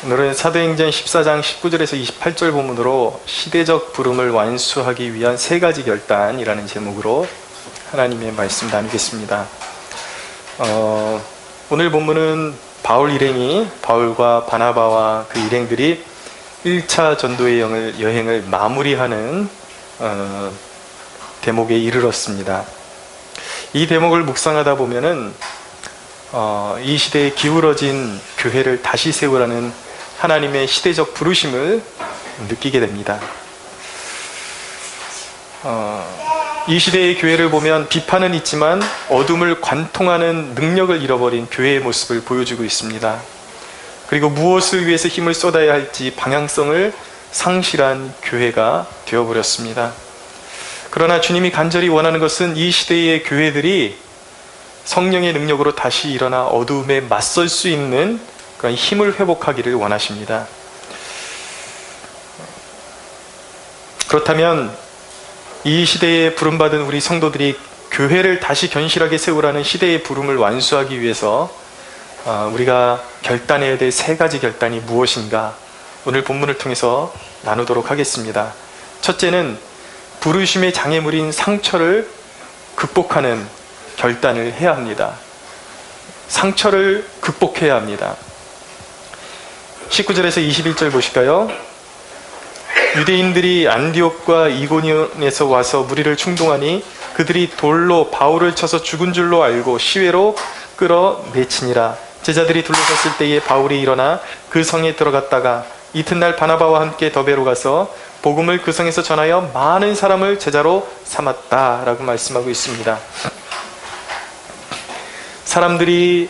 오늘은 사도행전 14장 19절에서 28절 본문으로 시대적 부름을 완수하기 위한 세 가지 결단이라는 제목으로 하나님의 말씀 나누겠습니다. 오늘 본문은 바울 일행이 바울과 바나바와 그 일행들이 1차 전도의 여행을 마무리하는 대목에 이르렀습니다. 이 대목을 묵상하다 보면은 이 시대에 기울어진 교회를 다시 세우라는 하나님의 시대적 부르심을 느끼게 됩니다. 이 시대의 교회를 보면 비판은 있지만 어둠을 관통하는 능력을 잃어버린 교회의 모습을 보여주고 있습니다. 그리고 무엇을 위해서 힘을 쏟아야 할지 방향성을 상실한 교회가 되어버렸습니다. 그러나 주님이 간절히 원하는 것은 이 시대의 교회들이 성령의 능력으로 다시 일어나 어두움에 맞설 수 있는 그런 힘을 회복하기를 원하십니다. 그렇다면 이 시대에 부름받은 우리 성도들이 교회를 다시 견실하게 세우라는 시대의 부름을 완수하기 위해서 우리가 결단해야 될 세 가지 결단이 무엇인가 오늘 본문을 통해서 나누도록 하겠습니다. 첫째는 부르심의 장애물인 상처를 극복하는 결단을 해야 합니다. 상처를 극복해야 합니다. 19절에서 21절 보실까요? 유대인들이 안디옥과 이고니온에서 와서 무리를 충동하니 그들이 돌로 바울을 쳐서 죽은 줄로 알고 시외로 끌어내치니라. 제자들이 둘러섰을 때에 바울이 일어나 그 성에 들어갔다가 이튿날 바나바와 함께 더베로 가서 복음을 그 성에서 전하여 많은 사람을 제자로 삼았다라고 말씀하고 있습니다. 사람들이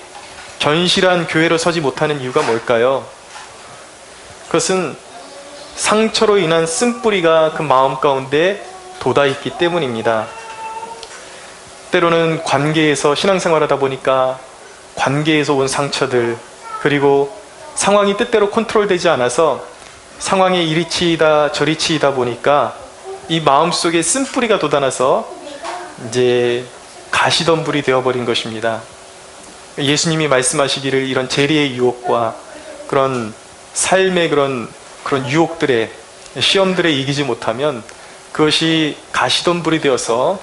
견실한 교회로 서지 못하는 이유가 뭘까요? 그것은 상처로 인한 쓴뿌리가 그 마음 가운데 돋아있기 때문입니다. 때로는 관계에서 신앙생활하다 보니까 관계에서 온 상처들, 그리고 상황이 뜻대로 컨트롤되지 않아서 상황에 이리 치이다 저리 치이다 보니까 이 마음속에 쓴뿌리가 돋아나서 이제 가시덤불이 되어버린 것입니다. 예수님이 말씀하시기를 이런 재리의 유혹과 그런 삶의 그런 유혹들에 시험들에 이기지 못하면 그것이 가시덤불이 되어서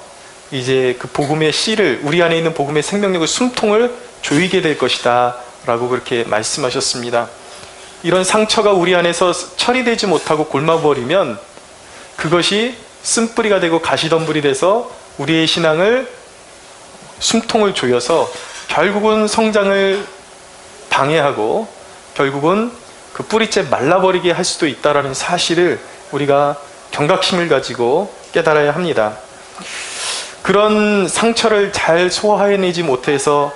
이제 그 복음의 씨를, 우리 안에 있는 복음의 생명력의 숨통을 조이게 될 것이다 라고 그렇게 말씀하셨습니다. 이런 상처가 우리 안에서 처리되지 못하고 골마버리면 그것이 쓴뿌리가 되고 가시덤불이 돼서 우리의 신앙을 숨통을 조여서 결국은 성장을 방해하고 결국은 그 뿌리째 말라버리게 할 수도 있다는 사실을 우리가 경각심을 가지고 깨달아야 합니다. 그런 상처를 잘 소화해내지 못해서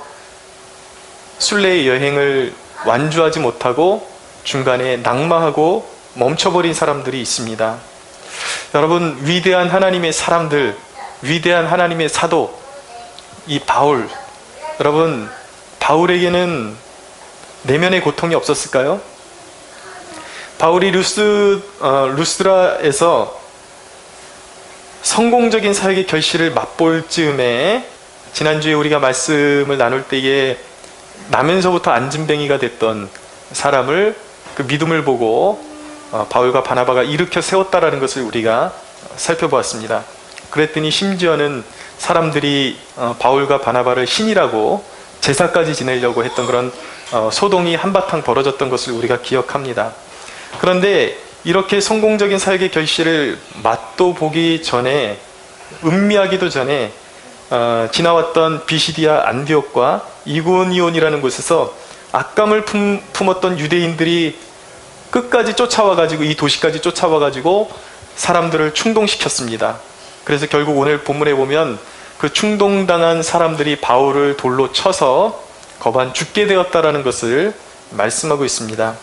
순례의 여행을 완주하지 못하고 중간에 낙마하고 멈춰버린 사람들이 있습니다. 여러분, 위대한 하나님의 사람들, 위대한 하나님의 사도, 이 바울, 여러분, 바울에게는 내면의 고통이 없었을까요? 바울이 루스드라에서 성공적인 사역의 결실을 맛볼 즈음에 지난주에 우리가 말씀을 나눌 때에 나면서부터 앉은뱅이가 됐던 사람을 그 믿음을 보고 바울과 바나바가 일으켜 세웠다라는 것을 우리가 살펴보았습니다. 그랬더니 심지어는 사람들이 바울과 바나바를 신이라고 제사까지 지내려고 했던 그런 소동이 한바탕 벌어졌던 것을 우리가 기억합니다. 그런데 이렇게 성공적인 사역의 결실을 맛도 보기 전에, 음미하기도 전에 지나왔던 비시디아 안디옥과 이고니온이라는 곳에서 악감을 품었던 유대인들이 끝까지 쫓아와가지고, 이 도시까지 쫓아와가지고 사람들을 충동시켰습니다. 그래서 결국 오늘 본문에 보면 그 충동당한 사람들이 바울을 돌로 쳐서 거반 죽게 되었다라는 것을 말씀하고 있습니다.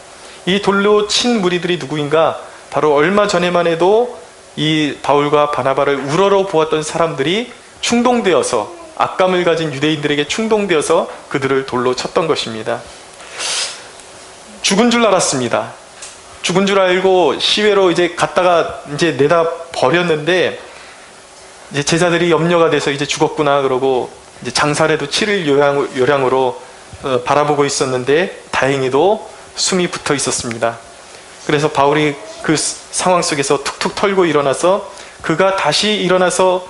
이 돌로 친 무리들이 누구인가? 바로 얼마 전에만 해도 이 바울과 바나바를 우러러 보았던 사람들이 충동되어서, 악감을 가진 유대인들에게 충동되어서 그들을 돌로 쳤던 것입니다. 죽은 줄 알았습니다. 죽은 줄 알고 시외로 이제 갔다가 이제 내다 버렸는데, 이제 제자들이 염려가 돼서 이제 죽었구나 그러고 이제 장사라도 치를 요량으로 바라보고 있었는데, 다행히도 숨이 붙어 있었습니다. 그래서 바울이 그 상황 속에서 툭툭 털고 일어나서 그가 다시 일어나서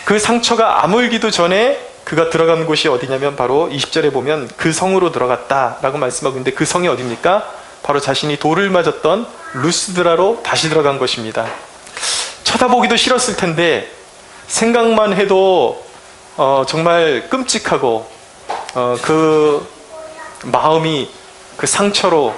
그 상처가 아물기도 전에 그가 들어간 곳이 어디냐면 바로 20절에 보면 그 성으로 들어갔다라고 말씀하고 있는데 그 성이 어디입니까? 바로 자신이 돌을 맞았던 루스드라로 다시 들어간 것입니다. 쳐다보기도 싫었을 텐데 생각만 해도 정말 끔찍하고 그 마음이 그 상처로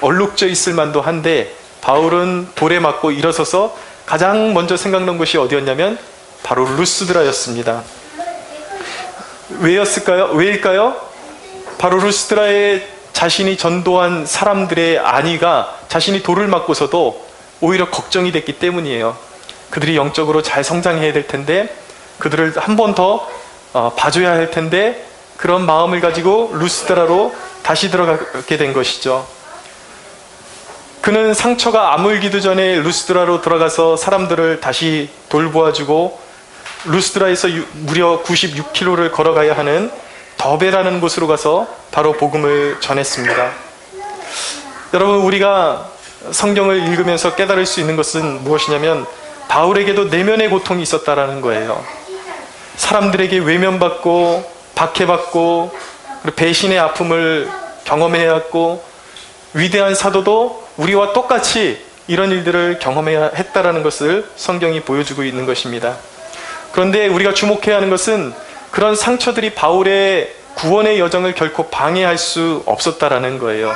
얼룩져 있을 만도 한데 바울은 돌에 맞고 일어서서 가장 먼저 생각난 곳이 어디였냐면 바로 루스드라였습니다. 왜일까요? 바로 루스드라에 자신이 전도한 사람들의 안위가 자신이 돌을 맞고서도 오히려 걱정이 됐기 때문이에요. 그들이 영적으로 잘 성장해야 될 텐데 그들을 한 번 더 봐줘야 할 텐데 그런 마음을 가지고 루스드라로 다시 들어가게 된 것이죠. 그는 상처가 아물기도 전에 루스드라로 들어가서 사람들을 다시 돌보아주고 루스드라에서 무려 96km를 걸어가야 하는 더베라는 곳으로 가서 바로 복음을 전했습니다. 여러분, 우리가 성경을 읽으면서 깨달을 수 있는 것은 무엇이냐면 바울에게도 내면의 고통이 있었다라는 거예요. 사람들에게 외면받고 박해받고 그리고 배신의 아픔을 경험해야 했고 위대한 사도도 우리와 똑같이 이런 일들을 경험해야 했다라는 것을 성경이 보여주고 있는 것입니다. 그런데 우리가 주목해야 하는 것은 그런 상처들이 바울의 구원의 여정을 결코 방해할 수 없었다라는 거예요.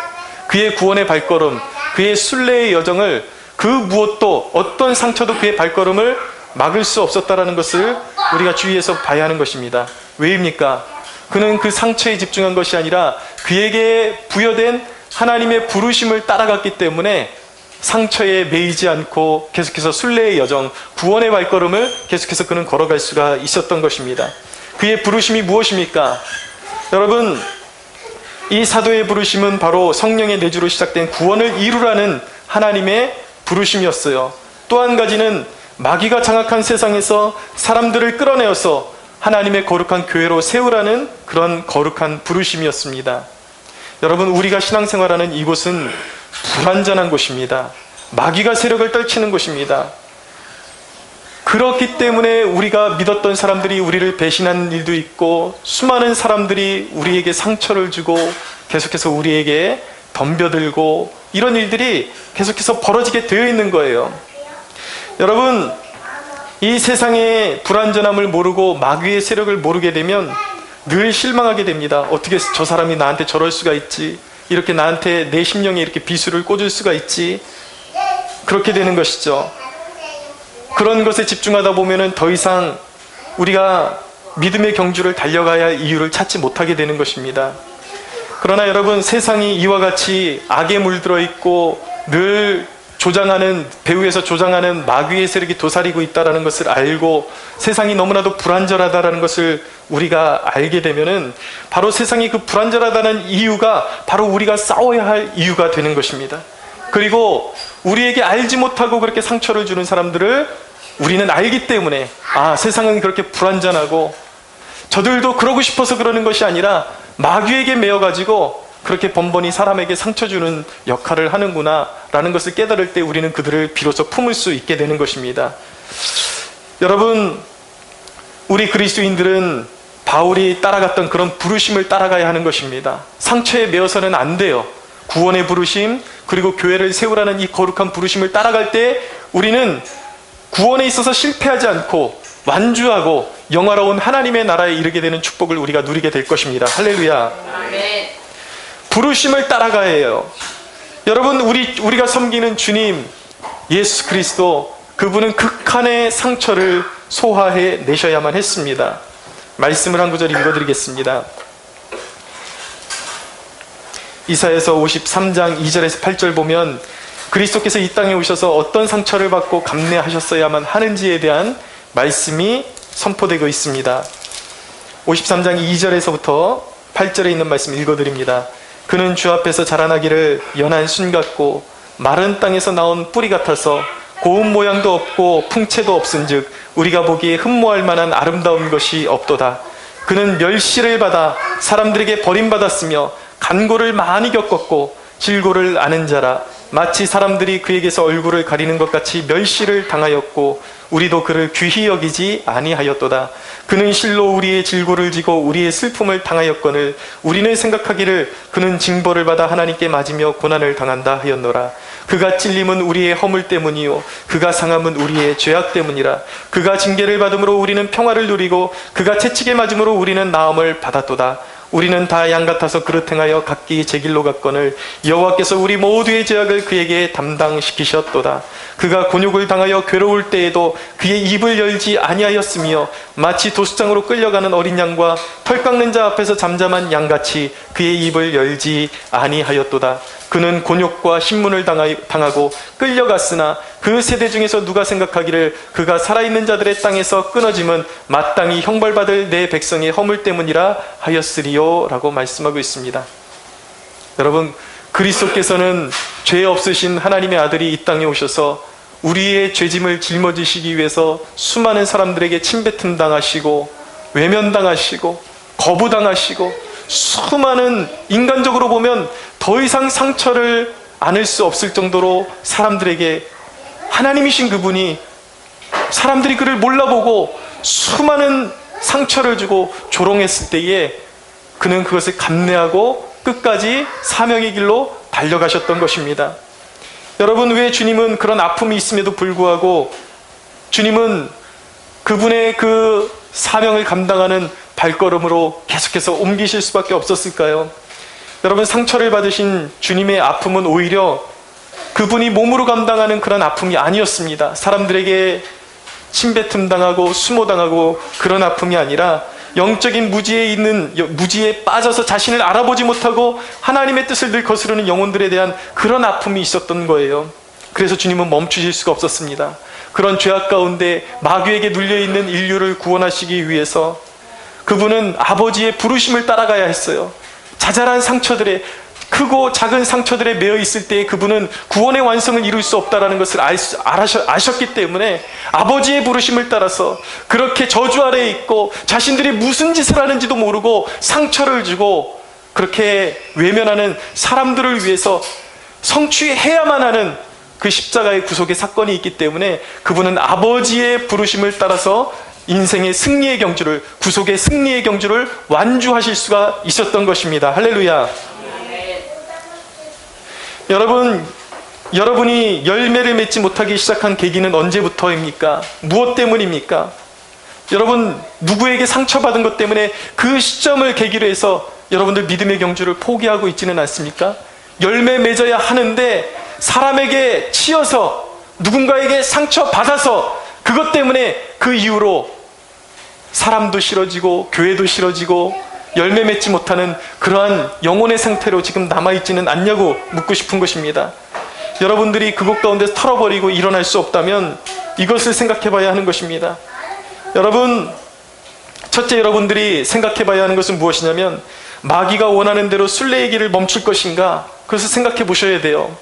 그의 구원의 발걸음, 그의 순례의 여정을 그 무엇도 어떤 상처도 그의 발걸음을 막을 수 없었다라는 것을 우리가 주의해서 봐야 하는 것입니다. 왜입니까? 그는 그 상처에 집중한 것이 아니라 그에게 부여된 하나님의 부르심을 따라갔기 때문에 상처에 매이지 않고 계속해서 순례의 여정, 구원의 발걸음을 계속해서 그는 걸어갈 수가 있었던 것입니다. 그의 부르심이 무엇입니까? 여러분, 이 사도의 부르심은 바로 성령의 내주로 시작된 구원을 이루라는 하나님의 부르심이었어요. 또 한 가지는 마귀가 장악한 세상에서 사람들을 끌어내어서 하나님의 거룩한 교회로 세우라는 그런 거룩한 부르심이었습니다. 여러분, 우리가 신앙생활하는 이곳은 불완전한 곳입니다. 마귀가 세력을 떨치는 곳입니다. 그렇기 때문에 우리가 믿었던 사람들이 우리를 배신한 일도 있고 수많은 사람들이 우리에게 상처를 주고 계속해서 우리에게 덤벼들고 이런 일들이 계속해서 벌어지게 되어 있는 거예요. 여러분, 이 세상의 불완전함을 모르고 마귀의 세력을 모르게 되면 늘 실망하게 됩니다. 어떻게 저 사람이 나한테 저럴 수가 있지? 이렇게 나한테 내 심령에 이렇게 비수를 꽂을 수가 있지? 그렇게 되는 것이죠. 그런 것에 집중하다 보면은 더 이상 우리가 믿음의 경주를 달려가야 할 이유를 찾지 못하게 되는 것입니다. 그러나 여러분, 세상이 이와 같이 악에 물들어 있고 늘 배후에서 조장하는 마귀의 세력이 도사리고 있다는 것을 알고 세상이 너무나도 불완전하다는 것을 우리가 알게 되면은 바로 세상이 그 불완전하다는 이유가 바로 우리가 싸워야 할 이유가 되는 것입니다. 그리고 우리에게 알지 못하고 그렇게 상처를 주는 사람들을 우리는 알기 때문에 세상은 그렇게 불완전하고 저들도 그러고 싶어서 그러는 것이 아니라 마귀에게 매여가지고 그렇게 번번이 사람에게 상처 주는 역할을 하는구나 라는 것을 깨달을 때 우리는 그들을 비로소 품을 수 있게 되는 것입니다. 여러분, 우리 그리스도인들은 바울이 따라갔던 그런 부르심을 따라가야 하는 것입니다. 상처에 매여서는 안 돼요. 구원의 부르심, 그리고 교회를 세우라는 이 거룩한 부르심을 따라갈 때 우리는 구원에 있어서 실패하지 않고 완주하고 영화로운 하나님의 나라에 이르게 되는 축복을 우리가 누리게 될 것입니다. 할렐루야. 아멘. 부르심을 따라가야 해요. 여러분, 우리가 섬기는 주님 예수 그리스도, 그분은 극한의 상처를 소화해 내셔야만 했습니다. 말씀을 한 구절 읽어드리겠습니다. 이사야서 53장 2절에서 8절 보면 그리스도께서 이 땅에 오셔서 어떤 상처를 받고 감내하셨어야만 하는지에 대한 말씀이 선포되고 있습니다. 53장 2절에서부터 8절에 있는 말씀 읽어드립니다. 그는 주 앞에서 자라나기를 연한 순 같고 마른 땅에서 나온 뿌리 같아서 고운 모양도 없고 풍채도 없은즉 우리가 보기에 흠모할 만한 아름다운 것이 없도다. 그는 멸시를 받아 사람들에게 버림받았으며 간고를 많이 겪었고 질고를 아는 자라. 마치 사람들이 그에게서 얼굴을 가리는 것 같이 멸시를 당하였고 우리도 그를 귀히 여기지 아니하였도다. 그는 실로 우리의 질고를 지고 우리의 슬픔을 당하였거늘 우리는 생각하기를 그는 징벌을 받아 하나님께 맞으며 고난을 당한다 하였노라. 그가 찔림은 우리의 허물 때문이요 그가 상함은 우리의 죄악 때문이라. 그가 징계를 받음으로 우리는 평화를 누리고 그가 채찍에 맞음으로 우리는 나음을 받았도다. 우리는 다 양 같아서 그릇 행하여 각기 제 길로 갔거늘 여호와께서 우리 모두의 죄악을 그에게 담당시키셨도다. 그가 곤욕을 당하여 괴로울 때에도 그의 입을 열지 아니하였으며 마치 도수장으로 끌려가는 어린 양과 털 깎는 자 앞에서 잠잠한 양같이 그의 입을 열지 아니하였도다. 그는 곤욕과 신문을 당하고 끌려갔으나 그 세대 중에서 누가 생각하기를 그가 살아있는 자들의 땅에서 끊어짐은 마땅히 형벌받을 내 백성의 허물 때문이라 하였으리요 라고 말씀하고 있습니다. 여러분, 그리스도께서는 죄 없으신 하나님의 아들이 이 땅에 오셔서 우리의 죄짐을 짊어지시기 위해서 수많은 사람들에게 침뱉음 당하시고 외면당하시고 거부당하시고 수많은, 인간적으로 보면 더 이상 상처를 안을 수 없을 정도로 사람들에게, 하나님이신 그분이 사람들이 그를 몰라보고 수많은 상처를 주고 조롱했을 때에 그는 그것을 감내하고 끝까지 사명의 길로 달려가셨던 것입니다. 여러분, 왜 주님은 그런 아픔이 있음에도 불구하고 주님은 그분의 그 사명을 감당하는 발걸음으로 계속해서 옮기실 수밖에 없었을까요? 여러분, 상처를 받으신 주님의 아픔은 오히려 그분이 몸으로 감당하는 그런 아픔이 아니었습니다. 사람들에게 침뱉음 당하고 수모당하고 그런 아픔이 아니라 영적인 무지에 빠져서 자신을 알아보지 못하고 하나님의 뜻을 늘 거스르는 영혼들에 대한 그런 아픔이 있었던 거예요. 그래서 주님은 멈추실 수가 없었습니다. 그런 죄악 가운데 마귀에게 눌려있는 인류를 구원하시기 위해서 그분은 아버지의 부르심을 따라가야 했어요. 자잘한 상처들에, 크고 작은 상처들에 매여 있을 때 그분은 구원의 완성을 이룰 수 없다는 것을 아셨기 때문에 아버지의 부르심을 따라서 그렇게 저주 아래에 있고 자신들이 무슨 짓을 하는지도 모르고 상처를 주고 그렇게 외면하는 사람들을 위해서 성취해야만 하는 그 십자가의 구속의 사건이 있기 때문에 그분은 아버지의 부르심을 따라서 인생의 승리의 경주를, 구속의 승리의 경주를 완주하실 수가 있었던 것입니다. 할렐루야. 여러분이 열매를 맺지 못하기 시작한 계기는 언제부터입니까? 무엇 때문입니까? 여러분, 누구에게 상처받은 것 때문에 그 시점을 계기로 해서 여러분들 믿음의 경주를 포기하고 있지는 않습니까? 열매 맺어야 하는데 사람에게 치여서 누군가에게 상처받아서 그것 때문에 그 이후로 사람도 싫어지고 교회도 싫어지고 열매 맺지 못하는 그러한 영혼의 상태로 지금 남아있지는 않냐고 묻고 싶은 것입니다. 여러분들이 그곳 가운데서 털어버리고 일어날 수 없다면 이것을 생각해 봐야 하는 것입니다. 여러분, 첫째, 여러분들이 생각해 봐야 하는 것은 무엇이냐면 마귀가 원하는 대로 순례의 길을 멈출 것인가, 그것을 생각해 보셔야 돼요.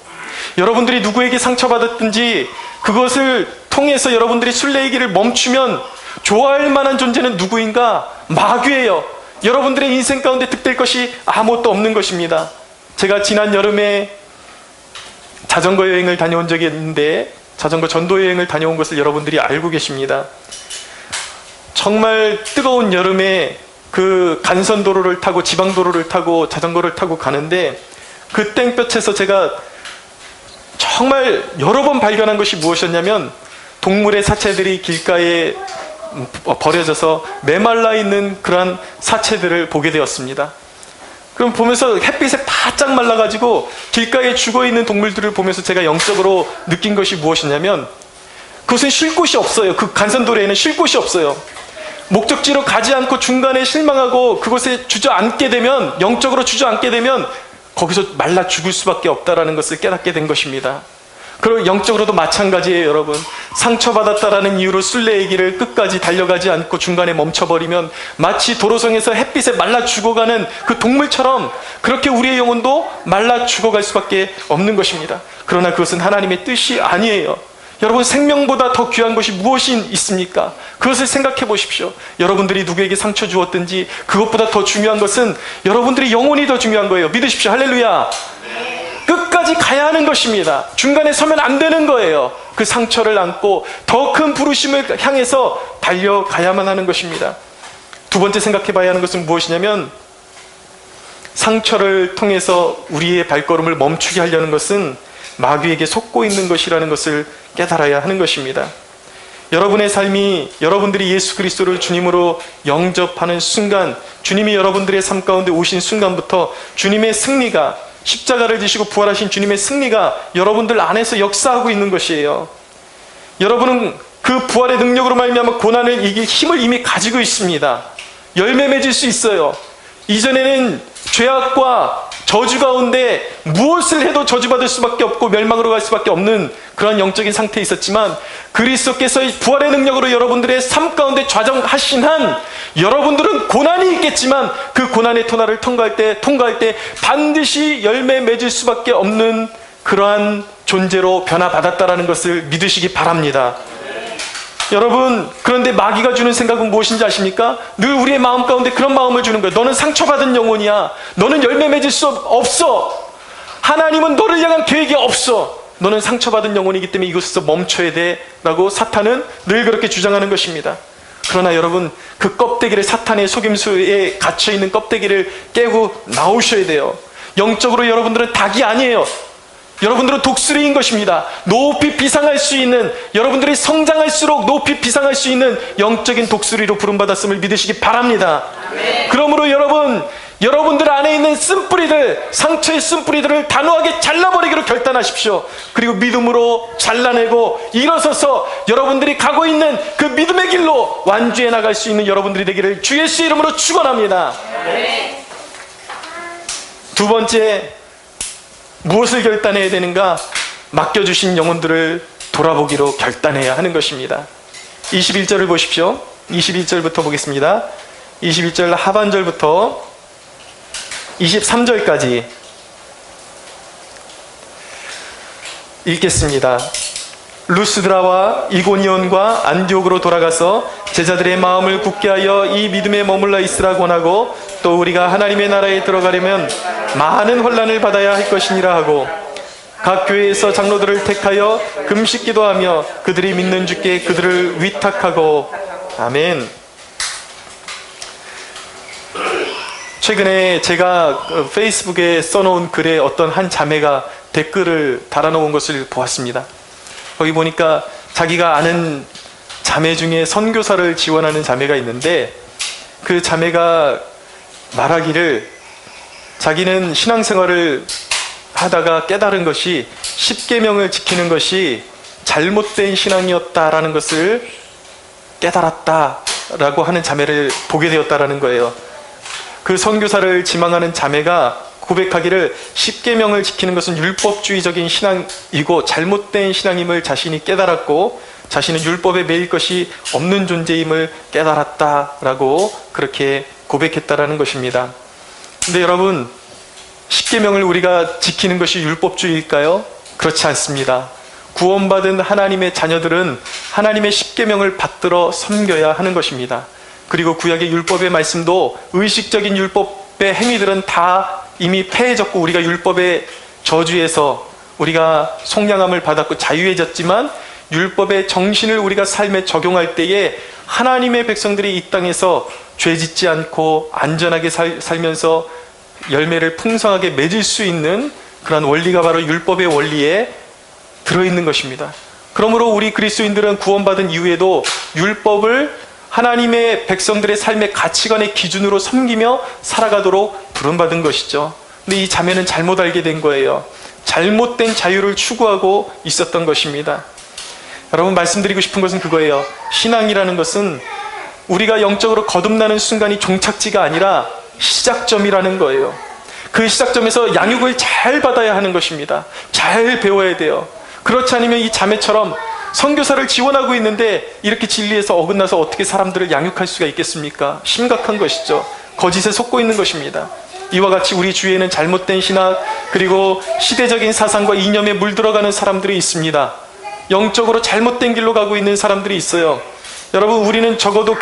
여러분들이 누구에게 상처받았든지 그것을 통해서 여러분들이 순례의 길을 멈추면 좋아할 만한 존재는 누구인가? 마귀예요. 여러분들의 인생 가운데 득될 것이 아무것도 없는 것입니다. 제가 지난 여름에 자전거 여행을 다녀온 적이 있는데 자전거 전도 여행을 다녀온 것을 여러분들이 알고 계십니다. 정말 뜨거운 여름에 그 간선도로를 타고 지방도로를 타고 자전거를 타고 가는데 그 땡볕에서 제가 정말 여러 번 발견한 것이 무엇이었냐면 동물의 사체들이 길가에 버려져서 메말라 있는 그러한 사체들을 보게 되었습니다. 그럼 보면서 햇빛에 바짝 말라가지고 길가에 죽어있는 동물들을 보면서 제가 영적으로 느낀 것이 무엇이냐면 그것은 쉴 곳이 없어요. 그 간선도로에는 쉴 곳이 없어요. 목적지로 가지 않고 중간에 실망하고 그곳에 주저앉게 되면, 영적으로 주저앉게 되면 거기서 말라 죽을 수밖에 없다는 것을 깨닫게 된 것입니다. 그리고 영적으로도 마찬가지예요. 여러분, 상처받았다라는 이유로 순례의 길을 끝까지 달려가지 않고 중간에 멈춰버리면 마치 도로성에서 햇빛에 말라 죽어가는 그 동물처럼 그렇게 우리의 영혼도 말라 죽어갈 수밖에 없는 것입니다. 그러나 그것은 하나님의 뜻이 아니에요. 여러분, 생명보다 더 귀한 것이 무엇이 있습니까? 그것을 생각해 보십시오. 여러분들이 누구에게 상처 주었든지 그것보다 더 중요한 것은 여러분들의 영혼이 더 중요한 거예요. 믿으십시오. 할렐루야. 끝까지 가야 하는 것입니다. 중간에 서면 안 되는 거예요. 그 상처를 안고 더 큰 부르심을 향해서 달려가야만 하는 것입니다. 두 번째 생각해 봐야 하는 것은 무엇이냐면, 상처를 통해서 우리의 발걸음을 멈추게 하려는 것은 마귀에게 속고 있는 것이라는 것을 깨달아야 하는 것입니다. 여러분의 삶이, 여러분들이 예수 그리스도를 주님으로 영접하는 순간, 주님이 여러분들의 삶 가운데 오신 순간부터 주님의 승리가, 십자가를 지시고 부활하신 주님의 승리가 여러분들 안에서 역사하고 있는 것이에요. 여러분은 그 부활의 능력으로 말미암아 고난을 이길 힘을 이미 가지고 있습니다. 열매 맺을 수 있어요. 이전에는 죄악과 저주 가운데 무엇을 해도 저주받을 수밖에 없고 멸망으로 갈 수밖에 없는 그런 영적인 상태에 있었지만, 그리스도께서의 부활의 능력으로 여러분들의 삶 가운데 좌정하신 한 여러분들은 고난이 있겠지만 그 고난의 터널을 통과할 때 반드시 열매 맺을 수밖에 없는 그러한 존재로 변화받았다라는 것을 믿으시기 바랍니다. 여러분, 그런데 마귀가 주는 생각은 무엇인지 아십니까? 늘 우리의 마음 가운데 그런 마음을 주는 거예요. 너는 상처받은 영혼이야. 너는 열매 맺을 수 없어. 하나님은 너를 향한 계획이 없어. 너는 상처받은 영혼이기 때문에 이곳에서 멈춰야 돼 라고 사탄은 늘 그렇게 주장하는 것입니다. 그러나 여러분, 그 껍데기를, 사탄의 속임수에 갇혀있는 껍데기를 깨고 나오셔야 돼요. 영적으로 여러분들은 닭이 아니에요. 여러분들은 독수리인 것입니다. 높이 비상할 수 있는, 여러분들이 성장할수록 높이 비상할 수 있는 영적인 독수리로 부름받았음을 믿으시기 바랍니다. 그러므로 여러분들 안에 있는 쓴뿌리들, 상처의 쓴뿌리들을 단호하게 잘라버리기로 결단하십시오. 그리고 믿음으로 잘라내고 일어서서 여러분들이 가고 있는 그 믿음의 길로 완주해 나갈 수 있는 여러분들이 되기를 주 예수의 이름으로 축원합니다. 두 번째, 무엇을 결단해야 되는가? 맡겨주신 영혼들을 돌아보기로 결단해야 하는 것입니다. 21절을 보십시오. 21절부터 보겠습니다. 21절 하반절부터 23절까지 읽겠습니다. 루스드라와 이고니온과 안디옥으로 돌아가서 제자들의 마음을 굳게 하여 이 믿음에 머물러 있으라 권하고, 또 우리가 하나님의 나라에 들어가려면 많은 혼란을 받아야 할 것이니라 하고, 각 교회에서 장로들을 택하여 금식 기도하며 그들이 믿는 주께 그들을 위탁하고. 아멘. 최근에 제가 페이스북에 써놓은 글에 어떤 한 자매가 댓글을 달아놓은 것을 보았습니다. 거기 보니까 자기가 아는 자매 중에 선교사를 지원하는 자매가 있는데, 그 자매가 말하기를 자기는 신앙생활을 하다가 깨달은 것이 십계명을 지키는 것이 잘못된 신앙이었다라는 것을 깨달았다라고 하는 자매를 보게 되었다라는 거예요. 그 선교사를 지망하는 자매가 고백하기를 십계명을 지키는 것은 율법주의적인 신앙이고 잘못된 신앙임을 자신이 깨달았고, 자신은 율법에 매일 것이 없는 존재임을 깨달았다라고 그렇게 고백했다라는 것입니다. 근데 여러분, 십계명을 우리가 지키는 것이 율법주의일까요? 그렇지 않습니다. 구원받은 하나님의 자녀들은 하나님의 십계명을 받들어 섬겨야 하는 것입니다. 그리고 구약의 율법의 말씀도, 의식적인 율법의 행위들은 다 이미 폐해졌고 우리가 율법의 저주에서 우리가 속량함을 받았고 자유해졌지만, 율법의 정신을 우리가 삶에 적용할 때에 하나님의 백성들이 이 땅에서 죄짓지 않고 안전하게 살면서 열매를 풍성하게 맺을 수 있는 그런 원리가 바로 율법의 원리에 들어있는 것입니다. 그러므로 우리 그리스도인들은 구원받은 이후에도 율법을 하나님의 백성들의 삶의 가치관의 기준으로 섬기며 살아가도록 부름받은 것이죠. 근데 이 자매는 잘못 알게 된 거예요. 잘못된 자유를 추구하고 있었던 것입니다. 여러분, 말씀드리고 싶은 것은 그거예요. 신앙이라는 것은 우리가 영적으로 거듭나는 순간이 종착지가 아니라 시작점이라는 거예요. 그 시작점에서 양육을 잘 받아야 하는 것입니다. 잘 배워야 돼요. 그렇지 않으면 이 자매처럼 선교사를 지원하고 있는데 이렇게 진리에서 어긋나서 어떻게 사람들을 양육할 수가 있겠습니까? 심각한 것이죠. 거짓에 속고 있는 것입니다. 이와 같이 우리 주위에는 잘못된 신학, 그리고 시대적인 사상과 이념에 물들어가는 사람들이 있습니다. 영적으로 잘못된 길로 가고 있는 사람들이 있어요. 여러분, 우리는 적어도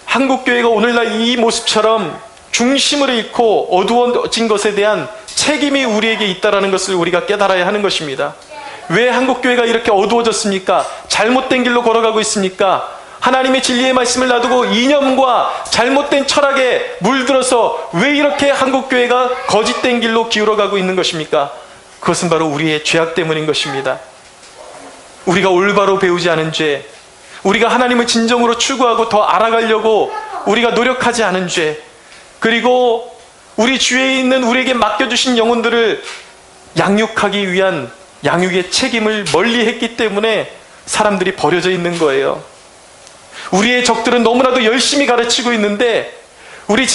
한국 교회가 오늘날 이 모습처럼 중심을 잃고 어두워진 것에 대한 책임이 우리에게 있다는 것을 우리가 깨달아야 하는 것입니다. 왜 한국 교회가 이렇게 어두워졌습니까? 잘못된 길로 걸어가고 있습니까? 하나님의 진리의 말씀을 놔두고 이념과 잘못된 철학에 물들어서 왜 이렇게 한국 교회가 거짓된 길로 기울어가고 있는 것입니까? 그것은 바로 우리의 죄악 때문인 것입니다. 우리가 올바로 배우지 않은 죄, 우리가 하나님을 진정으로 추구하고 더 알아가려고 우리가 노력하지 않은 죄, 그리고 우리 주위에 있는 우리에게 맡겨주신 영혼들을 양육하기 위한 양육의 책임을 멀리했기 때문에 사람들이 버려져 있는 거예요. 우리의 적들은 너무나도 열심히 가르치고 있는데 우리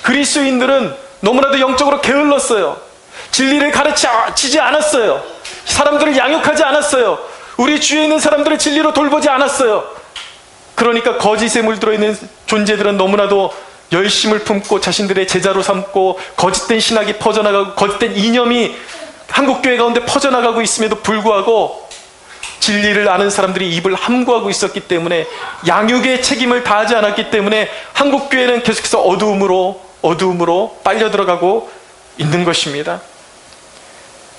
그리스도인들은 너무나도 영적으로 게을렀어요. 진리를 가르치지 않았어요. 사람들을 양육하지 않았어요. 우리 주위에 있는 사람들을 진리로 돌보지 않았어요. 그러니까 거짓에 물들어 있는 존재들은 너무나도 열심을 품고 자신들의 제자로 삼고 거짓된 신학이 퍼져나가고 거짓된 이념이 한국교회 가운데 퍼져나가고 있음에도 불구하고 진리를 아는 사람들이 입을 함구하고 있었기 때문에, 양육의 책임을 다하지 않았기 때문에 한국교회는 계속해서 어두움으로 빨려 들어가고 있는 것입니다.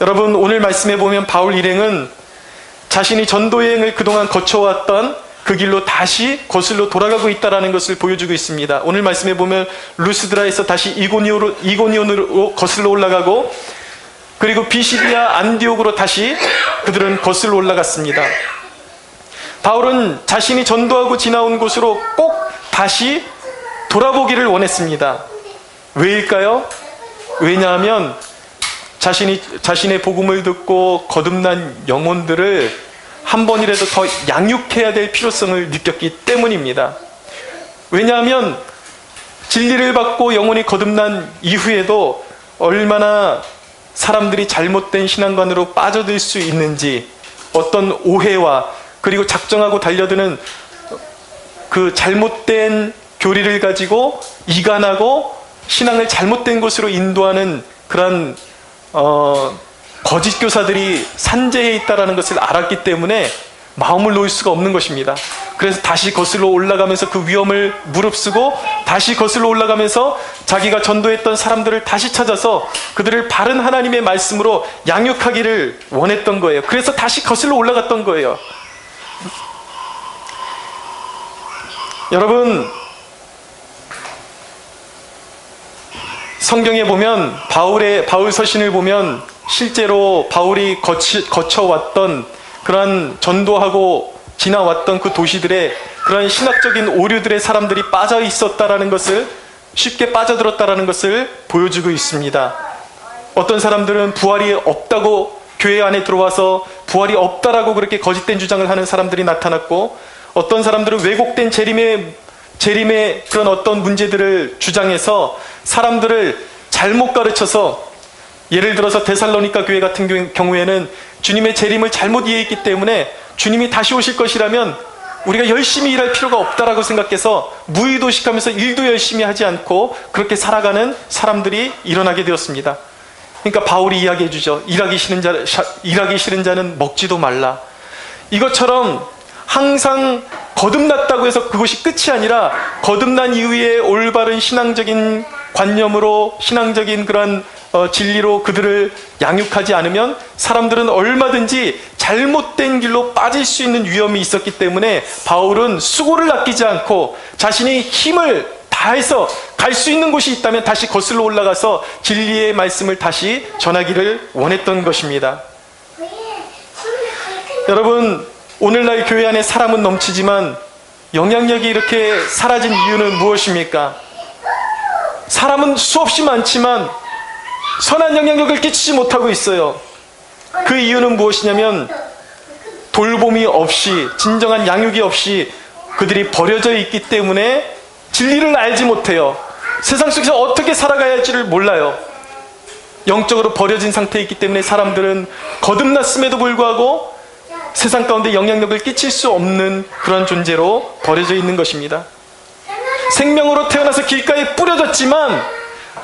여러분, 오늘 말씀에 보면 바울 일행은 자신이 전도여행을 그동안 거쳐왔던 그 길로 다시 거슬러 돌아가고 있다는 것을 보여주고 있습니다. 오늘 말씀에 보면 루스드라에서 다시 이고니온으로 거슬러 올라가고, 그리고 비시디아 안디옥으로 다시 그들은 거슬러 올라갔습니다. 바울은 자신이 전도하고 지나온 곳으로 꼭 다시 돌아보기를 원했습니다. 왜일까요? 왜냐하면 자신의 복음을 듣고 거듭난 영혼들을 한 번이라도 더 양육해야 될 필요성을 느꼈기 때문입니다. 왜냐하면 진리를 받고 영혼이 거듭난 이후에도 얼마나 사람들이 잘못된 신앙관으로 빠져들 수 있는지, 어떤 오해와 그리고 작정하고 달려드는 그 잘못된 교리를 가지고 이간하고 신앙을 잘못된 곳으로 인도하는 그런 거짓 교사들이 산재해 있다는 것을 알았기 때문에 마음을 놓을 수가 없는 것입니다. 그래서 다시 거슬러 올라가면서 그 위험을 무릅쓰고 다시 거슬러 올라가면서 자기가 전도했던 사람들을 다시 찾아서 그들을 바른 하나님의 말씀으로 양육하기를 원했던 거예요. 그래서 다시 거슬러 올라갔던 거예요. 여러분, 성경에 보면 바울 서신을 보면 실제로 바울이 거쳐왔던 그러한 전도하고 지나왔던 그 도시들의 그러한 신학적인 오류들의 사람들이 빠져 있었다라는 것을, 쉽게 빠져들었다라는 것을 보여주고 있습니다. 어떤 사람들은 부활이 없다고 교회 안에 들어와서 부활이 없다라고 그렇게 거짓된 주장을 하는 사람들이 나타났고, 어떤 사람들은 왜곡된 재림의 그런 어떤 문제들을 주장해서 사람들을 잘못 가르쳐서, 예를 들어서 데살로니가 교회 같은 경우에는 주님의 재림을 잘못 이해했기 때문에 주님이 다시 오실 것이라면 우리가 열심히 일할 필요가 없다라고 생각해서 무의도식하면서 일도 열심히 하지 않고 그렇게 살아가는 사람들이 일어나게 되었습니다. 그러니까 바울이 이야기해 주죠. 일하기 싫은 자는 먹지도 말라. 이것처럼 항상 거듭났다고 해서 그것이 끝이 아니라 거듭난 이후에 올바른 신앙적인 관념으로, 신앙적인 그런 진리로 그들을 양육하지 않으면 사람들은 얼마든지 잘못된 길로 빠질 수 있는 위험이 있었기 때문에 바울은 수고를 아끼지 않고 자신이 힘을 다해서 갈 수 있는 곳이 있다면 다시 거슬러 올라가서 진리의 말씀을 다시 전하기를 원했던 것입니다. 여러분, 오늘날 교회 안에 사람은 넘치지만 영향력이 이렇게 사라진 이유는 무엇입니까? 사람은 수없이 많지만 선한 영향력을 끼치지 못하고 있어요. 그 이유는 무엇이냐면 돌봄이 없이, 진정한 양육이 없이 그들이 버려져 있기 때문에 진리를 알지 못해요. 세상 속에서 어떻게 살아가야 할지를 몰라요. 영적으로 버려진 상태에 있기 때문에 사람들은 거듭났음에도 불구하고 세상 가운데 영향력을 끼칠 수 없는 그런 존재로 버려져 있는 것입니다. 생명으로 태어나서 길가에 뿌려졌지만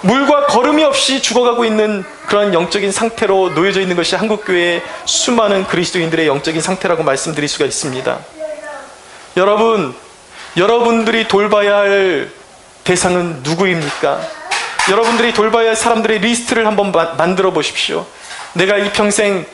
물과 거름이 없이 죽어가고 있는 그런 영적인 상태로 놓여져 있는 것이 한국교회의 수많은 그리스도인들의 영적인 상태라고 말씀드릴 수가 있습니다. 여러분들이 돌봐야 할 대상은 누구입니까? 여러분들이 돌봐야 할 사람들의 리스트를 한번 만들어 보십시오. 내가 이 평생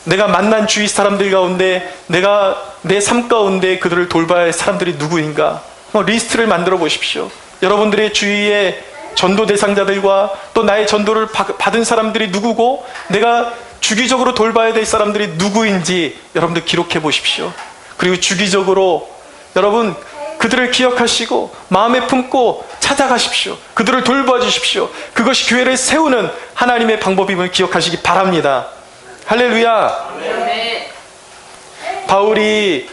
내가 만난 주위 사람들 가운데 내가 내 삶 가운데 그들을 돌봐야 할 사람들이 누구인가? 리스트를 만들어 보십시오. 여러분들의 주위에 전도 대상자들과 또 나의 전도를 받은 사람들이 누구고 내가 주기적으로 돌봐야 될 사람들이 누구인지 여러분들 기록해 보십시오. 그리고 주기적으로 여러분 그들을 기억하시고 마음에 품고 찾아가십시오. 그들을 돌봐 주십시오. 그것이 교회를 세우는 하나님의 방법임을 기억하시기 바랍니다. 할렐루야. 바울이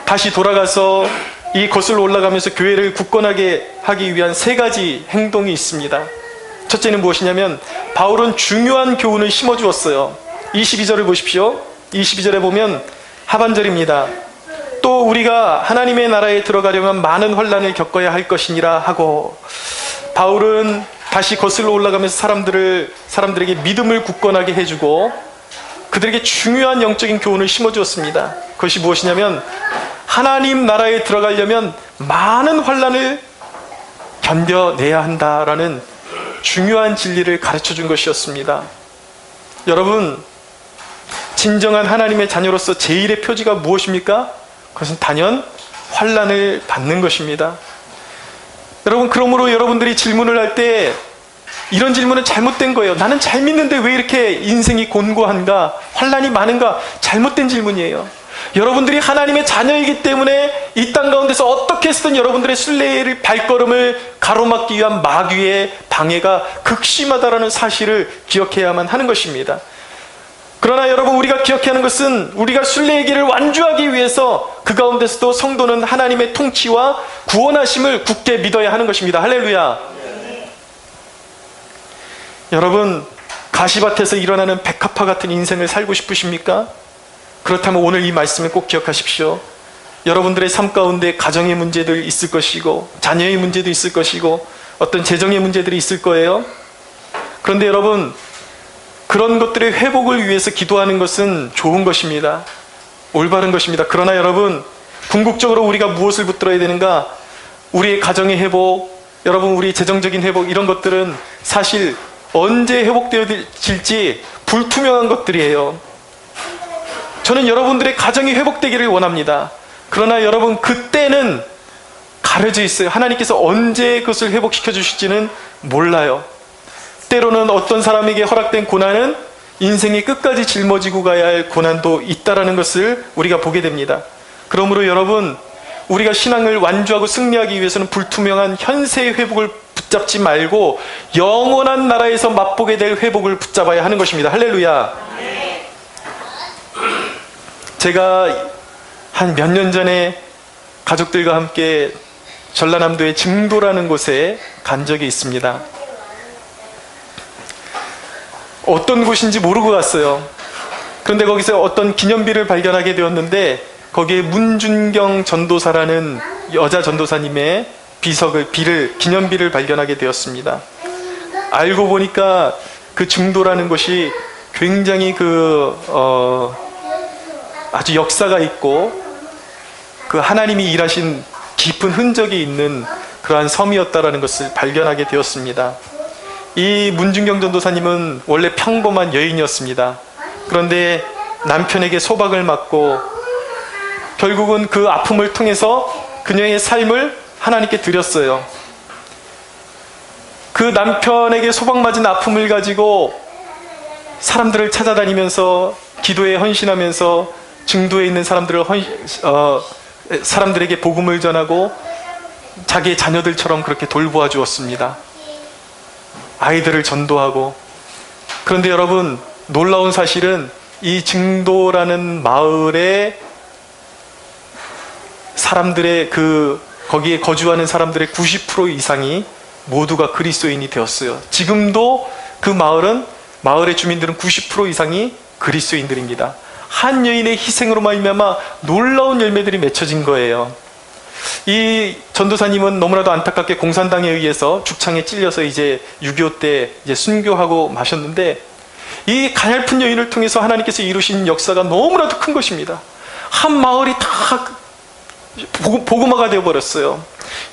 다시 돌아가서 이 거슬러 올라가면서 교회를 굳건하게 하기 위한 3가지 행동이 있습니다. 첫째는 무엇이냐면 바울은 중요한 교훈을 심어주었어요. 22절을 보십시오. 22절에 보면 하반절입니다. 또 우리가 하나님의 나라에 들어가려면 많은 환난을 겪어야 할 것이니라 하고, 바울은 다시 거슬러 올라가면서 사람들에게 믿음을 굳건하게 해주고 그들에게 중요한 영적인 교훈을 심어주었습니다. 그것이 무엇이냐면 하나님 나라에 들어가려면 많은 환난을 견뎌내야 한다라는 중요한 진리를 가르쳐준 것이었습니다. 여러분, 진정한 하나님의 자녀로서 제일의 표지가 무엇입니까? 그것은 단연 환난을 받는 것입니다. 여러분, 그러므로 여러분들이 질문을 할 때 이런 질문은 잘못된 거예요. 나는 잘 믿는데 왜 이렇게 인생이 곤고한가? 환난이 많은가? 잘못된 질문이에요. 여러분들이 하나님의 자녀이기 때문에 이 땅 가운데서 어떻게 해서든 여러분들의 순례의 발걸음을 가로막기 위한 마귀의 방해가 극심하다라는 사실을 기억해야만 하는 것입니다. 그러나 여러분, 우리가 기억해야 하는 것은 우리가 순례의 길을 완주하기 위해서 그 가운데서도 성도는 하나님의 통치와 구원하심을 굳게 믿어야 하는 것입니다. 할렐루야. 여러분, 가시밭에서 일어나는 백합화 같은 인생을 살고 싶으십니까? 그렇다면 오늘 이 말씀을 꼭 기억하십시오. 여러분들의 삶 가운데 가정의 문제들 있을 것이고 자녀의 문제도 있을 것이고 어떤 재정의 문제들이 있을 거예요. 그런데 여러분, 그런 것들의 회복을 위해서 기도하는 것은 좋은 것입니다. 올바른 것입니다. 그러나 여러분, 궁극적으로 우리가 무엇을 붙들어야 되는가? 우리의 가정의 회복, 여러분 우리 재정적인 회복, 이런 것들은 사실 언제 회복되어질지 불투명한 것들이에요. 저는 여러분들의 가정이 회복되기를 원합니다. 그러나 여러분, 그때는 가려져 있어요. 하나님께서 언제 그것을 회복시켜 주실지는 몰라요. 때로는 어떤 사람에게 허락된 고난은 인생의 끝까지 짊어지고 가야 할 고난도 있다라는 것을 우리가 보게 됩니다. 그러므로 여러분, 우리가 신앙을 완주하고 승리하기 위해서는 불투명한 현세의 회복을 붙잡지 말고 영원한 나라에서 맛보게 될 회복을 붙잡아야 하는 것입니다. 할렐루야. 제가 한 몇 년 전에 가족들과 함께 전라남도의 증도라는 곳에 간 적이 있습니다. 어떤 곳인지 모르고 갔어요. 그런데 거기서 어떤 기념비를 발견하게 되었는데 거기에 문준경 전도사라는 여자 전도사님의 기념비를 발견하게 되었습니다. 알고 보니까 그 증도라는 곳이 굉장히 아주 역사가 있고 그 하나님이 일하신 깊은 흔적이 있는 그러한 섬이었다라는 것을 발견하게 되었습니다. 이 문준경 전도사님은 원래 평범한 여인이었습니다. 그런데 남편에게 소박을 맞고 결국은 그 아픔을 통해서 그녀의 삶을 하나님께 드렸어요. 그 남편에게 소박맞은 아픔을 가지고 사람들을 찾아다니면서 기도에 헌신하면서 증도에 있는 사람들에게 복음을 전하고 자기의 자녀들처럼 그렇게 돌보아 주었습니다. 아이들을 전도하고. 그런데 여러분, 놀라운 사실은 이 증도라는 마을의 사람들의 거기에 거주하는 사람들의 90% 이상이 모두가 그리스도인이 되었어요. 지금도 그 마을의 주민들은 90% 이상이 그리스도인들입니다. 한 여인의 희생으로 말미암아 놀라운 열매들이 맺혀진 거예요. 이 전도사님은 너무나도 안타깝게 공산당에 의해서 죽창에 찔려서 이제 6.25 때 이제 순교하고 마셨는데, 이 가냘픈 여인을 통해서 하나님께서 이루신 역사가 너무나도 큰 것입니다. 한 마을이 다 복음화가 되어버렸어요.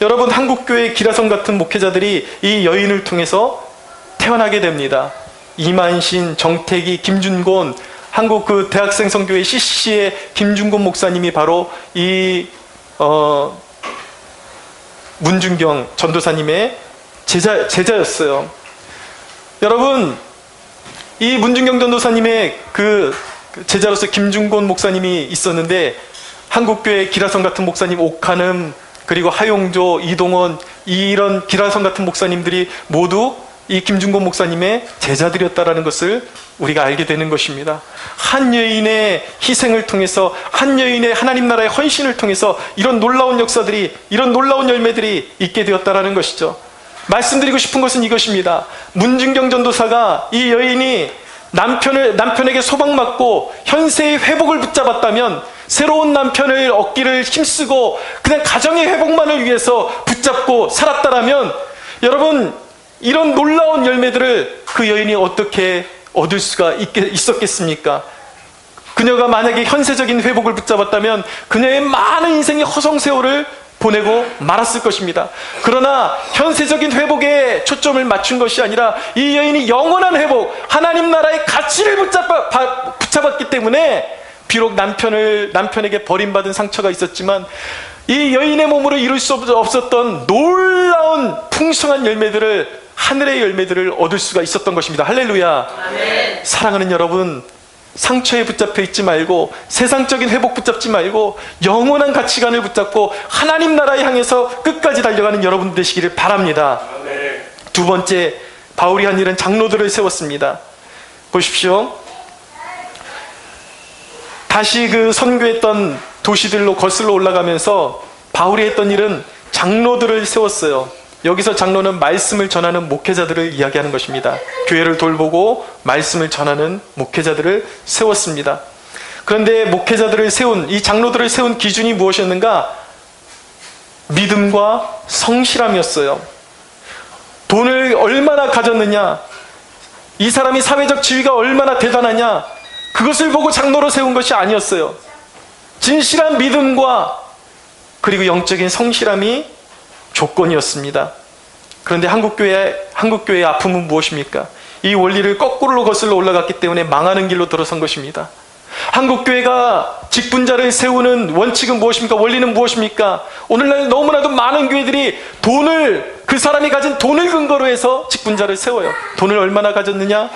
여러분, 한국교회 기라성 같은 목회자들이 이 여인을 통해서 태어나게 됩니다. 이만신, 정태기, 김준곤, 한국 그 대학생 선교회 CCC의 김준곤 목사님이 바로 이 문준경 전도사님의 제자였어요. 여러분, 이 문준경 전도사님의 그 제자로서 김준곤 목사님이 있었는데, 한국교회 기라성 같은 목사님 옥한음, 그리고 하용조, 이동원, 이런 기라성 같은 목사님들이 모두 이 김준곤 목사님의 제자들이었다라는 것을 우리가 알게 되는 것입니다. 한 여인의 희생을 통해서, 한 여인의 하나님 나라의 헌신을 통해서 이런 놀라운 역사들이, 이런 놀라운 열매들이 있게 되었다라는 것이죠. 말씀드리고 싶은 것은 이것입니다. 문준경 전도사가, 이 여인이 남편에게 소방맞고 현세의 회복을 붙잡았다면, 새로운 남편을 얻기를 힘쓰고 그냥 가정의 회복만을 위해서 붙잡고 살았다라면, 여러분, 이런 놀라운 열매들을 그 여인이 어떻게 얻을 수가 있었겠습니까? 그녀가 만약에 현세적인 회복을 붙잡았다면 그녀의 많은 인생의 허송세월을 보내고 말았을 것입니다. 그러나 현세적인 회복에 초점을 맞춘 것이 아니라 이 여인이 영원한 회복, 하나님 나라의 가치를 붙잡았기 때문에, 비록 남편에게 버림받은 상처가 있었지만 이 여인의 몸으로 이룰 수 없었던 놀라운 풍성한 열매들을, 하늘의 열매들을 얻을 수가 있었던 것입니다. 할렐루야. 아멘. 사랑하는 여러분, 상처에 붙잡혀 있지 말고, 세상적인 회복 붙잡지 말고, 영원한 가치관을 붙잡고 하나님 나라에 향해서 끝까지 달려가는 여러분 되시기를 바랍니다. 아멘. 두 번째, 바울이 한 일은 장로들을 세웠습니다. 보십시오. 다시 그 선교했던 도시들로 거슬러 올라가면서 바울이 했던 일은 장로들을 세웠어요. 여기서 장로는 말씀을 전하는 목회자들을 이야기하는 것입니다. 교회를 돌보고 말씀을 전하는 목회자들을 세웠습니다. 그런데 목회자들을 세운, 이 장로들을 세운 기준이 무엇이었는가? 믿음과 성실함이었어요. 돈을 얼마나 가졌느냐, 이 사람이 사회적 지위가 얼마나 대단하냐, 그것을 보고 장로로 세운 것이 아니었어요. 진실한 믿음과 그리고 영적인 성실함이 조건이었습니다. 그런데 한국교회의 아픔은 무엇입니까? 이 원리를 거꾸로 거슬러 올라갔기 때문에 망하는 길로 들어선 것입니다. 한국교회가 직분자를 세우는 원칙은 무엇입니까? 원리는 무엇입니까? 오늘날 너무나도 많은 교회들이 그 사람이 가진 돈을 근거로 해서 직분자를 세워요. 돈을 얼마나 가졌느냐?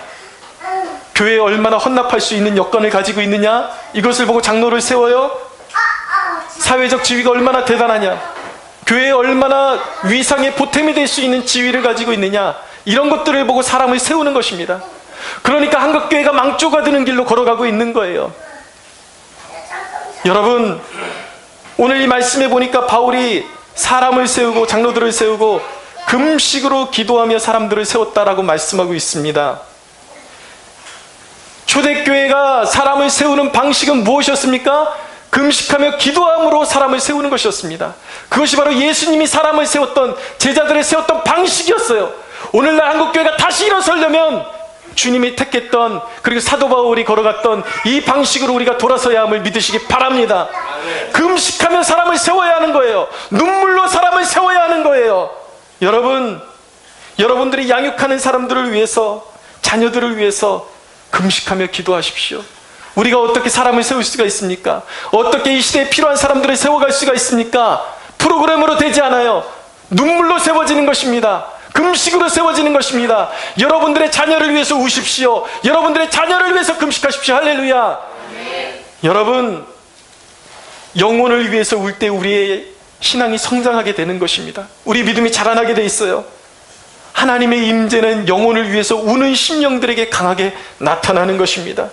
교회에 얼마나 헌납할 수 있는 여건을 가지고 있느냐? 이것을 보고 장로를 세워요. 사회적 지위가 얼마나 대단하냐? 교회에 얼마나 위상의 보탬이 될 수 있는 지위를 가지고 있느냐? 이런 것들을 보고 사람을 세우는 것입니다. 그러니까 한국교회가 망조가 드는 길로 걸어가고 있는 거예요. 여러분, 오늘 이 말씀에 보니까 바울이 사람을 세우고 장로들을 세우고 금식으로 기도하며 사람들을 세웠다라고 말씀하고 있습니다. 초대교회가 사람을 세우는 방식은 무엇이었습니까? 금식하며 기도함으로 사람을 세우는 것이었습니다. 그것이 바로 예수님이 사람을 세웠던, 제자들을 세웠던 방식이었어요. 오늘날 한국교회가 다시 일어서려면 주님이 택했던, 그리고 사도 바울이 걸어갔던 이 방식으로 우리가 돌아서야 함을 믿으시기 바랍니다. 금식하며 사람을 세워야 하는 거예요. 눈물로 사람을 세워야 하는 거예요. 여러분들이 양육하는 사람들을 위해서, 자녀들을 위해서 금식하며 기도하십시오. 우리가 어떻게 사람을 세울 수가 있습니까? 어떻게 이 시대에 필요한 사람들을 세워갈 수가 있습니까? 프로그램으로 되지 않아요. 눈물로 세워지는 것입니다. 금식으로 세워지는 것입니다. 여러분들의 자녀를 위해서 우십시오. 여러분들의 자녀를 위해서 금식하십시오. 할렐루야. 여러분, 영혼을 위해서 울 때 우리의 신앙이 성장하게 되는 것입니다. 우리 믿음이 자라나게 돼 있어요. 하나님의 임재는 영혼을 위해서 우는 심령들에게 강하게 나타나는 것입니다.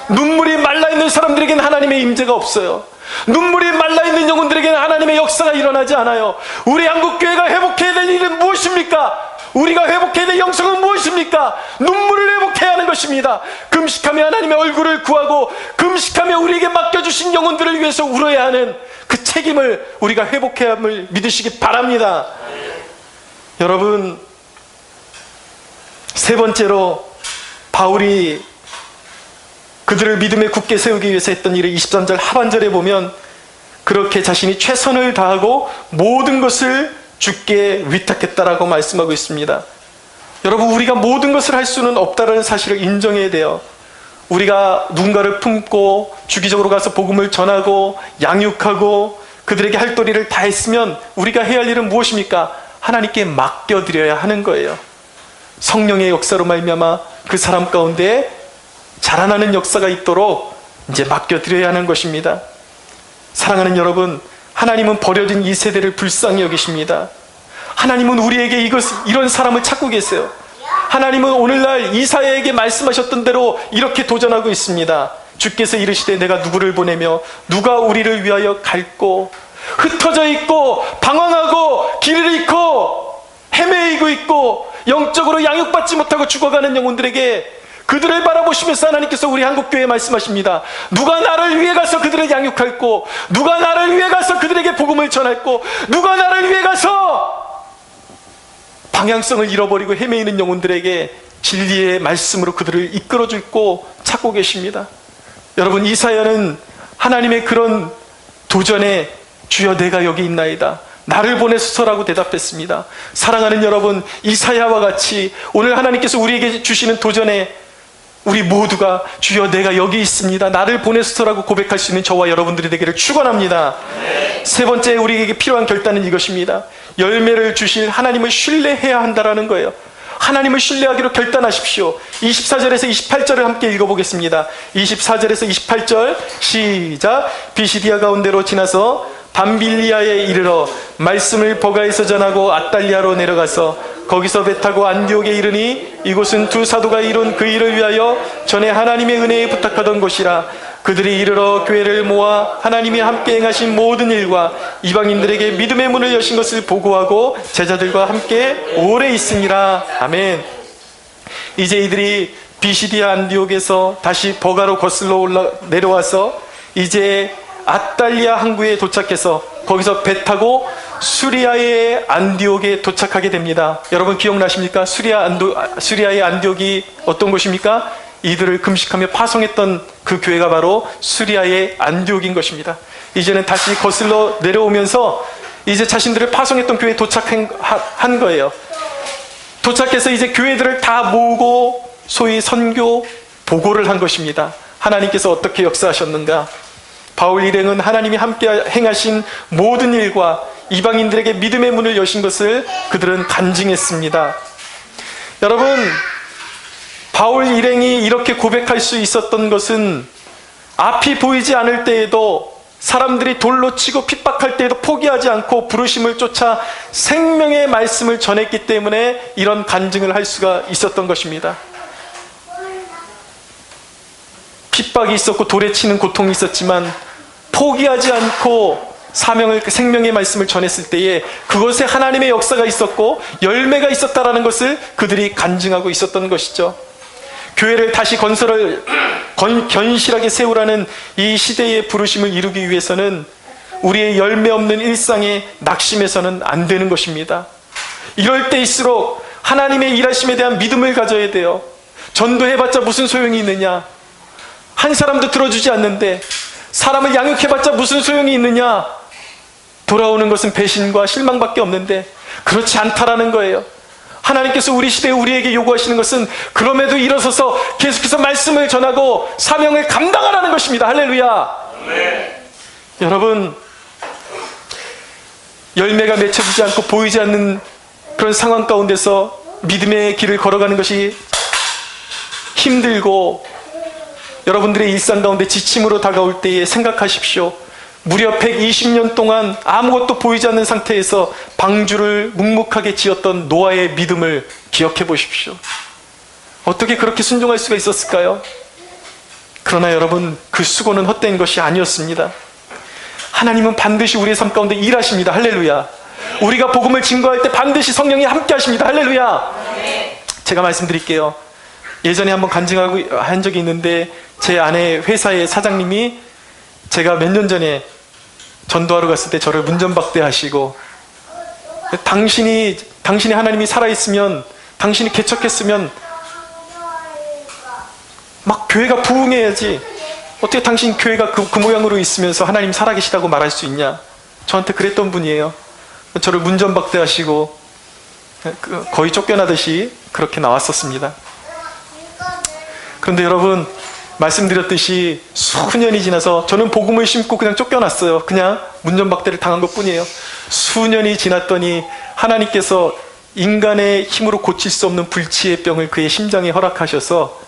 눈물이 말라있는 사람들에게는 하나님의 임재가 없어요. 눈물이 말라있는 영혼들에게는 하나님의 역사가 일어나지 않아요. 우리 한국교회가 회복해야 될 일은 무엇입니까? 우리가 회복해야 될 영성은 무엇입니까? 눈물을 회복해야 하는 것입니다. 금식하며 하나님의 얼굴을 구하고 금식하며 우리에게 맡겨주신 영혼들을 위해서 울어야 하는 그 책임을 우리가 회복해야 함을 믿으시기 바랍니다. 여러분, 세 번째로 바울이 그들을 믿음에 굳게 세우기 위해서 했던 일을 23절 하반절에 보면 그렇게 자신이 최선을 다하고 모든 것을 주께 위탁했다라고 말씀하고 있습니다. 여러분, 우리가 모든 것을 할 수는 없다는 사실을 인정해야 돼요. 우리가 누군가를 품고 주기적으로 가서 복음을 전하고 양육하고 그들에게 할 도리를 다 했으면 우리가 해야 할 일은 무엇입니까? 하나님께 맡겨드려야 하는 거예요. 성령의 역사로 말미암아 그 사람 가운데 자라나는 역사가 있도록 이제 맡겨드려야 하는 것입니다. 사랑하는 여러분, 하나님은 버려진 이 세대를 불쌍히 여기십니다. 하나님은 우리에게 이런 사람을 찾고 계세요. 하나님은 오늘날 이사야에게 말씀하셨던 대로 이렇게 도전하고 있습니다. 주께서 이르시되 내가 누구를 보내며 누가 우리를 위하여 갈고, 흩어져 있고 방황하고 길을 잃고 헤매이고 있고 영적으로 양육받지 못하고 죽어가는 영혼들에게 그들을 바라보시면서 하나님께서 우리 한국교회에 말씀하십니다. 누가 나를 위해 가서 그들을 양육할고, 누가 나를 위해 가서 그들에게 복음을 전할고, 누가 나를 위해 가서 방향성을 잃어버리고 헤매이는 영혼들에게 진리의 말씀으로 그들을 이끌어주고 찾고 계십니다. 여러분, 이사야는 하나님의 그런 도전에 주여 내가 여기 있나이다, 나를 보내소서라고 대답했습니다. 사랑하는 여러분, 이사야와 같이 오늘 하나님께서 우리에게 주시는 도전에 우리 모두가 주여 내가 여기 있습니다, 나를 보내소서라고 고백할 수 있는 저와 여러분들이 되기를 축원합니다. 세 번째 우리에게 필요한 결단은 이것입니다. 열매를 주실 하나님을 신뢰해야 한다라는 거예요. 하나님을 신뢰하기로 결단하십시오. 24절에서 28절을 함께 읽어보겠습니다. 24절에서 28절 시작. 비시디아 가운데로 지나서 밤빌리아에 이르러 말씀을 버가에서 전하고 아달리아로 내려가서 거기서 배 타고 안디옥에 이르니 이곳은 두 사도가 이룬 그 일을 위하여 전에 하나님의 은혜에 부탁하던 곳이라. 그들이 이르러 교회를 모아 하나님이 함께 행하신 모든 일과 이방인들에게 믿음의 문을 여신 것을 보고하고 제자들과 함께 오래 있으니라. 아멘. 이제 이들이 비시디아 안디옥에서 다시 버가로 거슬러 내려와서 이제 아달리아 항구에 도착해서 거기서 배 타고 수리아의 안디옥에 도착하게 됩니다. 여러분 기억나십니까? 수리아의 안디옥이 어떤 곳입니까? 이들을 금식하며 파송했던 그 교회가 바로 수리아의 안디옥인 것입니다. 이제는 다시 거슬러 내려오면서 이제 자신들을 파송했던 교회에 도착한 거예요. 도착해서 이제 교회들을 다 모으고 소위 선교 보고를 한 것입니다. 하나님께서 어떻게 역사하셨는가? 바울 일행은 하나님이 함께 행하신 모든 일과 이방인들에게 믿음의 문을 여신 것을 그들은 간증했습니다. 여러분, 바울 일행이 이렇게 고백할 수 있었던 것은 앞이 보이지 않을 때에도, 사람들이 돌로 치고 핍박할 때에도 포기하지 않고 부르심을 쫓아 생명의 말씀을 전했기 때문에 이런 간증을 할 수가 있었던 것입니다. 핍박이 있었고 돌에 치는 고통이 있었지만 포기하지 않고 생명의 말씀을 전했을 때에 그것에 하나님의 역사가 있었고 열매가 있었다라는 것을 그들이 간증하고 있었던 것이죠. 교회를 다시 견실하게 세우라는 이 시대의 부르심을 이루기 위해서는 우리의 열매 없는 일상에 낙심해서는 안 되는 것입니다. 이럴 때일수록 하나님의 일하심에 대한 믿음을 가져야 돼요. 전도해봤자 무슨 소용이 있느냐? 한 사람도 들어주지 않는데 사람을 양육해봤자 무슨 소용이 있느냐? 돌아오는 것은 배신과 실망밖에 없는데 그렇지 않다라는 거예요. 하나님께서 우리 시대에 우리에게 요구하시는 것은 그럼에도 일어서서 계속해서 말씀을 전하고 사명을 감당하라는 것입니다. 할렐루야. 네. 여러분, 열매가 맺혀지지 않고 보이지 않는 그런 상황 가운데서 믿음의 길을 걸어가는 것이 힘들고 여러분들의 일상 가운데 지침으로 다가올 때에 생각하십시오. 무려 120년 동안 아무것도 보이지 않는 상태에서 방주를 묵묵하게 지었던 노아의 믿음을 기억해 보십시오. 어떻게 그렇게 순종할 수가 있었을까요? 그러나 여러분, 그 수고는 헛된 것이 아니었습니다. 하나님은 반드시 우리의 삶 가운데 일하십니다. 할렐루야. 우리가 복음을 증거할 때 반드시 성령이 함께 하십니다. 할렐루야. 제가 말씀드릴게요. 예전에 한번 간증하고 한 적이 있는데, 제 아내 회사의 사장님이 제가 몇 년 전에 전도하러 갔을 때 저를 문전박대하시고, 당신이 하나님이 살아있으면, 당신이 개척했으면 막 교회가 부흥해야지, 어떻게 당신 교회가 그 모양으로 있으면서 하나님 살아계시다고 말할 수 있냐. 저한테 그랬던 분이에요. 저를 문전박대하시고 거의 쫓겨나듯이 그렇게 나왔었습니다. 그런데 여러분, 말씀드렸듯이 수년이 지나서 저는 복음을 심고 그냥 쫓겨났어요. 그냥 문전박대를 당한 것 뿐이에요. 수년이 지났더니 하나님께서 인간의 힘으로 고칠 수 없는 불치의 병을 그의 심장에 허락하셔서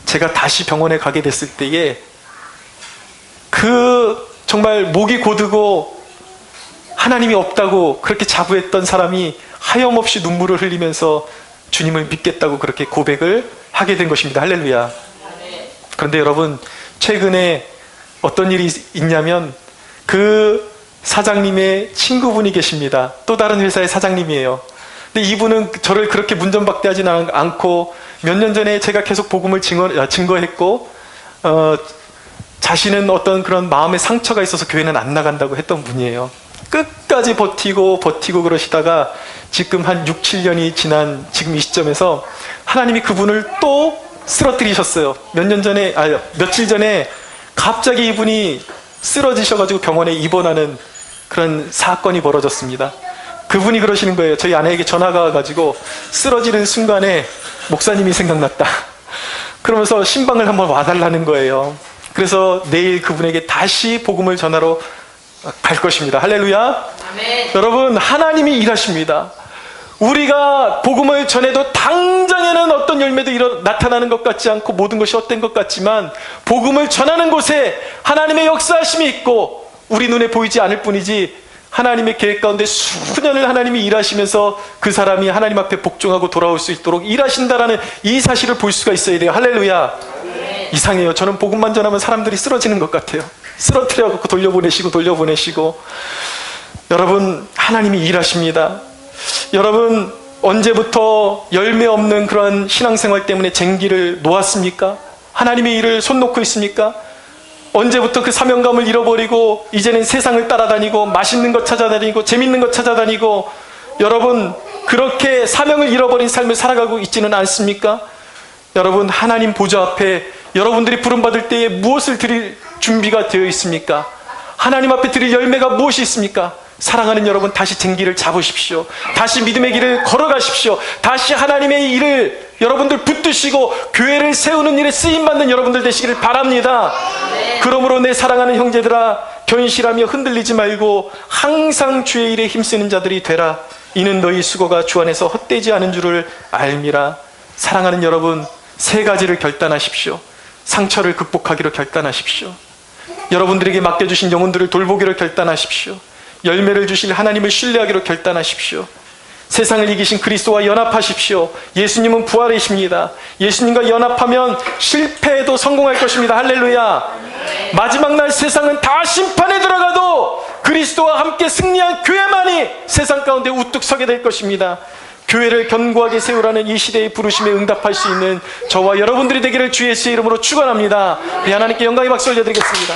제가 다시 병원에 가게 됐을 때에 정말 목이 고르고 하나님이 없다고 그렇게 자부했던 사람이 하염없이 눈물을 흘리면서 주님을 믿겠다고 그렇게 고백을 하게 된 것입니다. 할렐루야. 그런데 여러분, 최근에 어떤 일이 있냐면, 그 사장님의 친구분이 계십니다. 또 다른 회사의 사장님이에요. 근데 이분은 저를 그렇게 문전박대하지는 않고, 몇 년 전에 제가 계속 복음을 증거했고, 자신은 어떤 그런 마음의 상처가 있어서 교회는 안 나간다고 했던 분이에요. 끝까지 버티고 그러시다가 지금 한 6, 7년이 지난 지금 이 시점에서 하나님이 그분을 또 쓰러뜨리셨어요. 며칠 전에 갑자기 이분이 쓰러지셔가지고 병원에 입원하는 그런 사건이 벌어졌습니다. 그분이 그러시는 거예요. 저희 아내에게 전화가 와가지고 쓰러지는 순간에 목사님이 생각났다. 그러면서 신방을 한번 와달라는 거예요. 그래서 내일 그분에게 다시 복음을 전하러 갈 것입니다. 할렐루야. 아멘. 여러분, 하나님이 일하십니다. 우리가 복음을 전해도 당장에는 어떤 열매도 나타나는 것 같지 않고 모든 것이 헛된 것 같지만, 복음을 전하는 곳에 하나님의 역사하심이 있고 우리 눈에 보이지 않을 뿐이지, 하나님의 계획 가운데 수년을 하나님이 일하시면서 그 사람이 하나님 앞에 복종하고 돌아올 수 있도록 일하신다라는 이 사실을 볼 수가 있어야 돼요. 할렐루야. 네. 이상해요. 저는 복음만 전하면 사람들이 쓰러지는 것 같아요. 쓰러뜨려갖고 돌려보내시고. 여러분, 하나님이 일하십니다. 여러분, 언제부터 열매 없는 그런 신앙생활 때문에 쟁기를 놓았습니까? 하나님의 일을 손 놓고 있습니까? 언제부터 그 사명감을 잃어버리고 이제는 세상을 따라다니고 맛있는 것 찾아다니고 재밌는 것 찾아다니고, 여러분, 그렇게 사명을 잃어버린 삶을 살아가고 있지는 않습니까? 여러분, 하나님 보좌 앞에 여러분들이 부름받을 때에 무엇을 드릴 준비가 되어 있습니까? 하나님 앞에 드릴 열매가 무엇이 있습니까? 사랑하는 여러분, 다시 쟁기를 잡으십시오. 다시 믿음의 길을 걸어가십시오. 다시 하나님의 일을 여러분들 붙드시고 교회를 세우는 일에 쓰임받는 여러분들 되시기를 바랍니다. 그러므로 내 사랑하는 형제들아, 견실하며 흔들리지 말고 항상 주의 일에 힘쓰는 자들이 되라. 이는 너희 수고가 주 안에서 헛되지 않은 줄을 알미라. 사랑하는 여러분, 세 가지를 결단하십시오. 상처를 극복하기로 결단하십시오. 여러분들에게 맡겨주신 영혼들을 돌보기로 결단하십시오. 열매를 주실 하나님을 신뢰하기로 결단하십시오. 세상을 이기신 그리스도와 연합하십시오. 예수님은 부활이십니다. 예수님과 연합하면 실패해도 성공할 것입니다. 할렐루야. 마지막 날 세상은 다 심판에 들어가도 그리스도와 함께 승리한 교회만이 세상 가운데 우뚝 서게 될 것입니다. 교회를 견고하게 세우라는 이 시대의 부르심에 응답할 수 있는 저와 여러분들이 되기를 주 예수의 이름으로 축원합니다. 하나님께 영광의 박수 올려드리겠습니다.